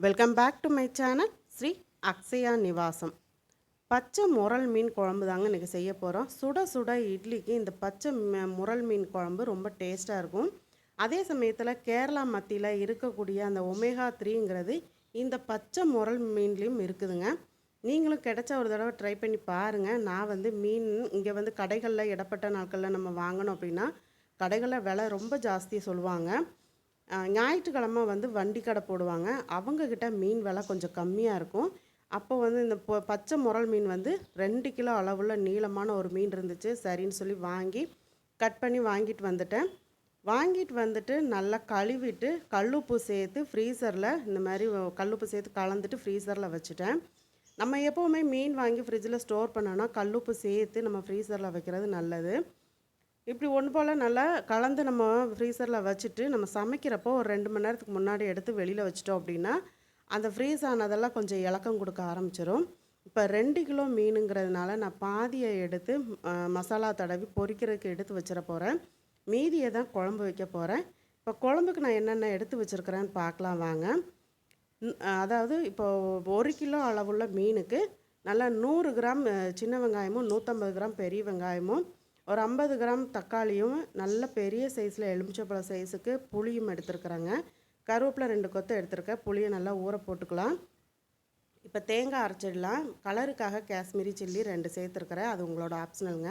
Welcome back to my channel Sri Akshaya Nivasam. பச்சை முரல் மீன் குழம்பு தாங்க இன்றைக்கி செய்ய போகிறோம். சுட சுட இட்லிக்கு இந்த பச்சை முரல் மீன் குழம்பு ரொம்ப டேஸ்ட்டாக இருக்கும். அதே சமயத்தில் கேரளா மத்தியில் இருக்கக்கூடிய அந்த ஒமேகா 3ங்கிறது இந்த பச்சை முரல் மீன்லேயும் இருக்குதுங்க. நீங்களும் கிடைச்ச ஒரு தடவை ட்ரை பண்ணி பாருங்கள். நான் மீன் இங்கே கடைகளில் இடப்பட்ட நாட்களில் நம்ம வாங்கணும் அப்படின்னா கடைகளில் விலை ரொம்ப ஜாஸ்தி சொல்லுவாங்க. ஞாயிற்றுக்கிழமை வண்டி கடை போடுவாங்க. அவங்கக்கிட்ட மீன் விலை கொஞ்சம் கம்மியாக இருக்கும். அப்போ இந்த பச்சை முரல் மீன் 2 கிலோ அளவுள்ள நீளமான ஒரு மீன் இருந்துச்சு. சரின்னு சொல்லி வாங்கி கட் பண்ணி வாங்கிட்டு வந்துட்டேன். வாங்கிட்டு வந்துட்டு நல்லா கழுவிட்டு கல்லுப்பு சேர்த்து ஃப்ரீசரில் இந்த மாதிரி கல்லுப்பு சேர்த்து கலந்துட்டு ஃப்ரீசரில் வச்சுட்டேன். நம்ம எப்போவுமே மீன் வாங்கி ஃப்ரிட்ஜில் ஸ்டோர் பண்ணோன்னா கல்லுப்பு சேர்த்து நம்ம ஃப்ரீசரில் வைக்கிறது நல்லது. இப்படி ஒன்று போல் நல்லா கலந்து நம்ம ஃப்ரீசரில் வச்சுட்டு நம்ம சமைக்கிறப்போ ஒரு 2 மணி நேரத்துக்கு முன்னாடி எடுத்து வெளியில் வச்சிட்டோம் அப்படின்னா அந்த ஃப்ரீஸ் ஆனதெல்லாம் கொஞ்சம் இலக்கம் கொடுக்க ஆரம்பிச்சிடும். இப்போ 2 கிலோ மீனுங்கிறதுனால நான் பாதியை எடுத்து மசாலா தடவி பொரிக்கிறதுக்கு எடுத்து வச்சிட போகிறேன். மீதியை தான் குழம்பு வைக்க போகிறேன். இப்போ குழம்புக்கு நான் என்னென்ன எடுத்து வச்சுருக்கிறேன்னு பார்க்கலாம் வாங்க. அதாவது இப்போ 1 கிலோ அளவுள்ள மீனுக்கு நல்லா 100 கிராம் சின்ன வெங்காயமும் 150 கிராம் பெரிய வெங்காயமும் ஒரு 50 கிராம் தக்காளியும் நல்ல பெரிய சைஸில் எலுமிச்சப்பழம் சைஸுக்கு புளியும் எடுத்துருக்குறேங்க. கருவேப்பிலை 2 கொத்து எடுத்துருக்கேன். புளியை நல்லா ஊற போட்டுக்கலாம். இப்போ தேங்காய் அரைச்சிடலாம். கலருக்காக காஷ்மீரி சில்லி 2 சேர்த்துருக்குறேன். அது உங்களோட ஆப்ஷனலுங்க.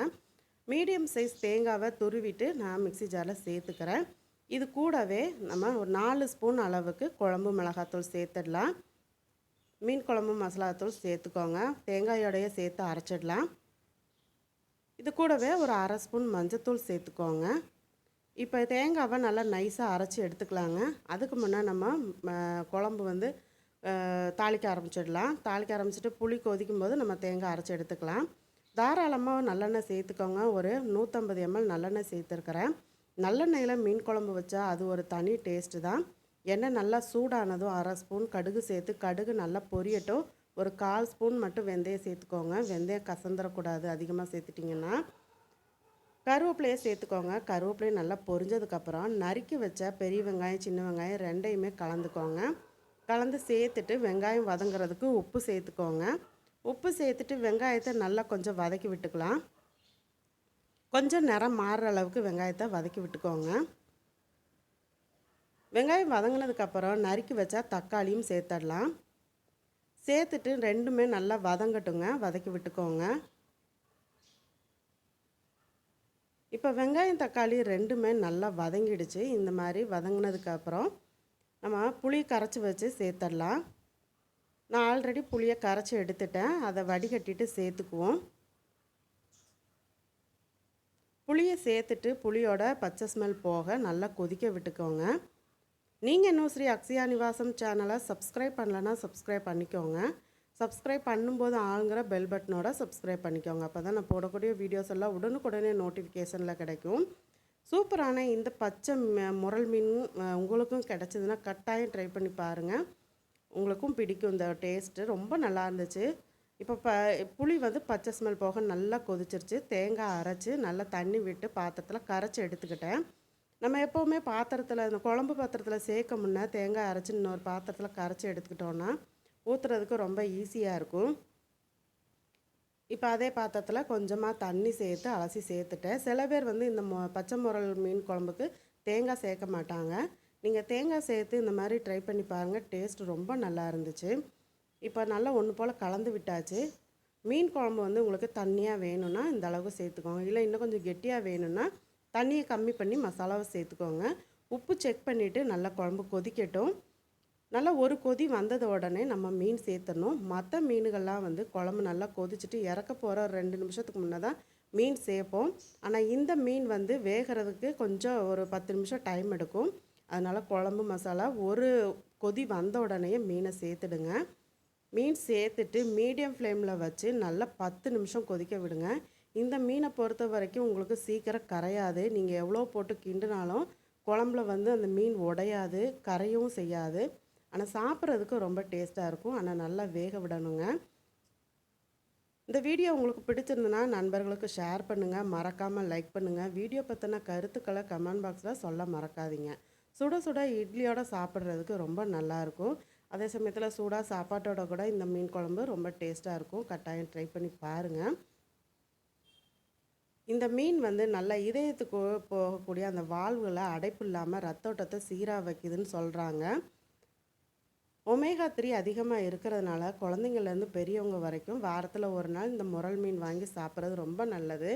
மீடியம் சைஸ் தேங்காவை துருவிட்டு நான் மிக்ஸி ஜாரில் சேர்த்துக்கிறேன். இது கூடவே நம்ம ஒரு 4 ஸ்பூன் அளவுக்கு குழம்பு மிளகாத்தூள் சேர்த்துடலாம். மீன் குழம்பு மசாலாத்தூள் சேர்த்துக்கோங்க. தேங்காயோடையே சேர்த்து அரைச்சிடலாம். இது கூடவே ஒரு 1/2 ஸ்பூன் மஞ்சத்தூள் சேர்த்துக்கோங்க. இப்போ தேங்காவை நல்லா நைஸாக அரைச்சி எடுத்துக்கலாங்க. அதுக்கு முன்னே நம்ம குழம்பு தாளிக்க ஆரம்பிச்சிடலாம். தாளிக்க ஆரம்பிச்சிட்டு புளி கொதிக்கும் போது நம்ம தேங்காய் அரைச்சி எடுத்துக்கலாம். தாராளமாக நல்லெண்ணெய் சேர்த்துக்கோங்க. ஒரு 150 ml நல்லெண்ணெய் சேர்த்துருக்கிறேன். நல்லெண்ணெயில் மீன் குழம்பு வச்சா அது ஒரு தனி டேஸ்ட்டு தான். எண்ணெய் நல்லா சூடானதும் 1/2 ஸ்பூன் கடுகு சேர்த்து கடுகு நல்லா பொரியட்டும். ஒரு 1/4 ஸ்பூன் மட்டும் வெந்தயம் சேர்த்துக்கோங்க. வெந்தயம் கசந்துடக்கூடாது அதிகமாக சேர்த்துட்டிங்கன்னா. கருவேப்பிலையை சேர்த்துக்கோங்க. கருவேப்பிலையை நல்லா பொரிஞ்சதுக்கப்புறம் நறுக்கி வச்ச பெரிய வெங்காயம் சின்ன வெங்காயம் 2யுமே கலந்துக்கோங்க. கலந்து சேர்த்துட்டு வெங்காயம் வதங்குறதுக்கு உப்பு சேர்த்துக்கோங்க. உப்பு சேர்த்துட்டு வெங்காயத்தை நல்லா கொஞ்சம் வதக்கி விட்டுக்கலாம். கொஞ்சம் நிறம் மாறுற அளவுக்கு வெங்காயத்தை வதக்கி விட்டுக்கோங்க. வெங்காயம் வதங்கினதுக்கப்புறம் நறுக்கி வச்சா தக்காளியும் சேர்த்துடலாம். சேர்த்துட்டு 2மே நல்லா வதங்கட்டுங்க. வதக்கி விட்டுக்கோங்க. இப்போ வெங்காயம் தக்காளி 2மே நல்லா வதங்கிடுச்சு. இந்த மாதிரி வதங்கினதுக்கப்புறம் நம்ம புளி கரைச்சி வச்சு சேர்த்துடலாம். நான் ஆல்ரெடி புளியை கரைச்சி எடுத்துட்டேன். அதை வடிகட்டிட்டு சேர்த்துக்குவோம். புளியை சேர்த்துட்டு புளியோட பச்சை ஸ்மெல் போக நல்லா கொதிக்க விட்டுக்கோங்க. நீங்கள் இன்னும் ஸ்ரீ அக்ஷயா நிவாசம் சேனலை சப்ஸ்கிரைப் பண்ணலன்னா சப்ஸ்கிரைப் பண்ணிக்கோங்க. சப்ஸ்கிரைப் பண்ணும்போது ஆளுங்கிற பெல் பட்டனோட சப்ஸ்கிரைப் பண்ணிக்கோங்க. அப்போ தான் நான் போடக்கூடிய வீடியோஸ் எல்லாம் உடனுக்குடனே நோட்டிஃபிகேஷனில் கிடைக்கும். சூப்பரான இந்த பச்சை முரல் மீன் உங்களுக்கும் கிடச்சிதுன்னா கட்டாயம் ட்ரை பண்ணி பாருங்கள். உங்களுக்கும் பிடிக்கும். இந்த டேஸ்ட்டு ரொம்ப நல்லா இருந்துச்சு. இப்போ புளி பச்சை ஸ்மெல் போக நல்லா கொதிச்சிருச்சு. தேங்காய் அரைச்சி நல்லா தண்ணி விட்டு பாத்திரத்தில் கரைச்சி எடுத்துக்கிட்டேன். நம்ம எப்போவுமே பாத்திரத்தில் இந்த குழம்பு பாத்திரத்தில் சேர்க்க முன்னே தேங்காய் அரைச்சி இன்னொரு பாத்திரத்தில் கரைச்சி எடுத்துக்கிட்டோன்னா ஊற்றுறதுக்கு ரொம்ப ஈஸியாக இருக்கும். இப்போ அதே பாத்திரத்தில் கொஞ்சமாக தண்ணி சேர்த்து அலசி சேர்த்துட்டேன். சில பேர் இந்த பச்சை முரல் மீன் குழம்புக்கு தேங்காய் சேர்க்க மாட்டாங்க. நீங்கள் தேங்காய் சேர்த்து இந்த மாதிரி ட்ரை பண்ணி பாருங்கள். டேஸ்ட் ரொம்ப நல்லா இருந்துச்சு. இப்போ நல்லா ஒன்று போல் கலந்து விட்டாச்சு. மீன் குழம்பு உங்களுக்கு தண்ணியாக வேணும்னா இந்த அளவுக்கு சேர்த்துக்கோங்க. இல்லை இன்னும் கொஞ்சம் கெட்டியாக வேணும்னா தண்ணியை கம்மி பண்ணி மசாலாவை சேர்த்துக்கோங்க. உப்பு செக் பண்ணிவிட்டு நல்லா குழம்பு கொதிக்கட்டும். நல்லா ஒரு கொதி வந்தது உடனே நம்ம மீன் சேர்த்துடணும். மற்ற மீனுகள்லாம் குழம்பு நல்லா கொதிச்சுட்டு இறக்க போகிற 2 நிமிஷத்துக்கு முன்னே தான் மீன் சேர்ப்போம். ஆனால் இந்த மீன் வேகிறதுக்கு கொஞ்சம் ஒரு 10 நிமிஷம் டைம் எடுக்கும். அதனால் குழம்பு மசாலா ஒரு கொதி வந்த உடனே மீனை சேர்த்துடுங்க. மீன் சேர்த்துட்டு மீடியம் ஃப்ளேமில் வச்சு நல்லா 10 நிமிஷம் கொதிக்க விடுங்க. இந்த மீனை பொறுத்த வரைக்கும் உங்களுக்கு சீக்கிரம் கரையாது. நீங்கள் எவ்வளோ போட்டு கிண்டினாலும் குழம்புல அந்த மீன் உடையாது, கரையும் செய்யாது. ஆனால் சாப்பிட்றதுக்கு ரொம்ப டேஸ்ட்டாக இருக்கும். ஆனால் நல்லா வேக விடணுங்க. இந்த வீடியோ உங்களுக்கு பிடிச்சிருந்துன்னா நண்பர்களுக்கு ஷேர் பண்ணுங்கள். மறக்காமல் லைக் பண்ணுங்கள். வீடியோ பற்றின கருத்துக்களை கமெண்ட் பாக்ஸில் சொல்ல மறக்காதீங்க. சுட சுட இட்லியோட சாப்பிட்றதுக்கு ரொம்ப நல்லாயிருக்கும். அதே சமயத்தில் சூடாக சாப்பாட்டோட கூட இந்த மீன் குழம்பு ரொம்ப டேஸ்ட்டாக இருக்கும். கட்டாயம் ட்ரை பண்ணி பாருங்கள். இந்த மீன் வந்து நல்லா இதயத்துக்கு போகக்கூடிய அந்த வால்வுகளை அடைப்பு இல்லாமல் ரத்த ஓட்டத்தை சீராக வைக்குதுன்னு சொல்கிறாங்க. ஒமேகா 3 அதிகமாக இருக்கிறதுனால குழந்தைங்கள்லேருந்து பெரியவங்க வரைக்கும் வாரத்தில் ஒரு நாள் இந்த முரல் மீன் வாங்கி சாப்பிட்றது ரொம்ப நல்லது.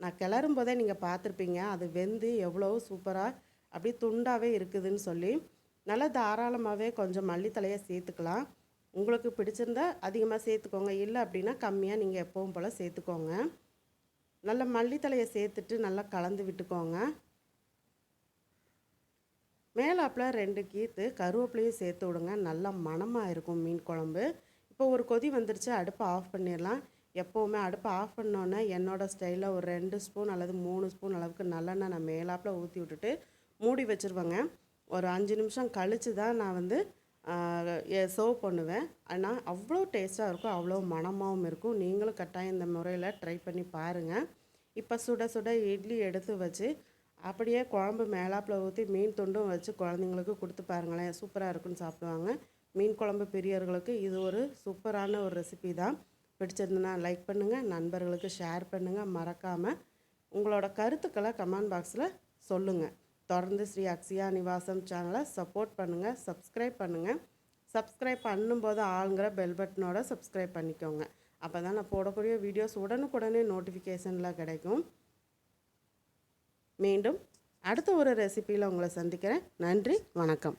நான் கிளறும் போதே நீங்கள் பார்த்துருப்பீங்க, அது வெந்து எவ்வளோ சூப்பராக அப்படியே துண்டாகவே இருக்குதுன்னு சொல்லி. நல்லா தாராளமாகவே கொஞ்சம் மல்லித்தலையை சேர்த்துக்கலாம். உங்களுக்கு பிடிச்சிருந்தா அதிகமாக சேர்த்துக்கோங்க, இல்லை அப்படின்னா கம்மியாக நீங்கள் எப்பவும் போல் சேர்த்துக்கோங்க. நல்லா மல்லித்தலையை சேர்த்துட்டு நல்லா கலந்து விட்டுக்கோங்க. மேலாப்பில் 2 கீத்து கருவேப்பிலையும் சேர்த்து விடுங்க. நல்லா மணமாக இருக்கும் மீன் குழம்பு. இப்போ ஒரு கொதி வந்துருச்சு, அடுப்பை ஆஃப் பண்ணிடலாம். எப்போவுமே அடுப்பை ஆஃப் பண்ணோன்னே என்னோடய ஸ்டைலில் ஒரு 2 ஸ்பூன் அல்லது 3 ஸ்பூன் அளவுக்கு நல்லெண்ணெய் நான் மேலாப்பில் ஊற்றி விட்டுட்டு மூடி வச்சுருவேங்க. ஒரு 5 நிமிஷம் கழித்து தான் நான் வந்து சர்வ் பண்ணுவேன். ஆனால் அவ்வளோ டேஸ்ட்டாக இருக்கும், அவ்வளோ மணமாகவும் இருக்கும். நீங்களும் கட்டாயம் இந்த முறையில் ட்ரை பண்ணி பாருங்கள். இப்போ சுட சுட இட்லி எடுத்து வச்சு அப்படியே குழம்பு மேலாப்பில் ஊற்றி மீன் துண்டும் வச்சு குழந்தைங்களுக்கு கொடுத்து பாருங்களேன், சூப்பராக இருக்குன்னு சாப்பிடுவாங்க. மீன் குழம்பு பிரியர்களுக்கு இது ஒரு சூப்பரான ஒரு ரெசிபி தான். பிடிச்சிருந்துன்னா லைக் பண்ணுங்கள், நண்பர்களுக்கு ஷேர் பண்ணுங்கள். மறக்காமல் உங்களோட கருத்துக்களை கமெண்ட் பாக்ஸில் சொல்லுங்கள். தொடர்ந்து ஸ்ரீ அக்ஷயா நிவாசம் சேனலை சப்போர்ட் பண்ணுங்கள், சப்ஸ்கிரைப் பண்ணுங்கள். சப்ஸ்கிரைப் பண்ணும்போது ஆளுங்கிற பெல் பட்டனோட சப்ஸ்கிரைப் பண்ணிக்கோங்க. அப்போ தான் நான் போடக்கூடிய வீடியோஸ் உடனுக்குடனே நோட்டிஃபிகேஷனில் கிடைக்கும். மீண்டும் அடுத்த ஒரு ரெசிபியில் உங்களை சந்திக்கிறேன். நன்றி, வணக்கம்.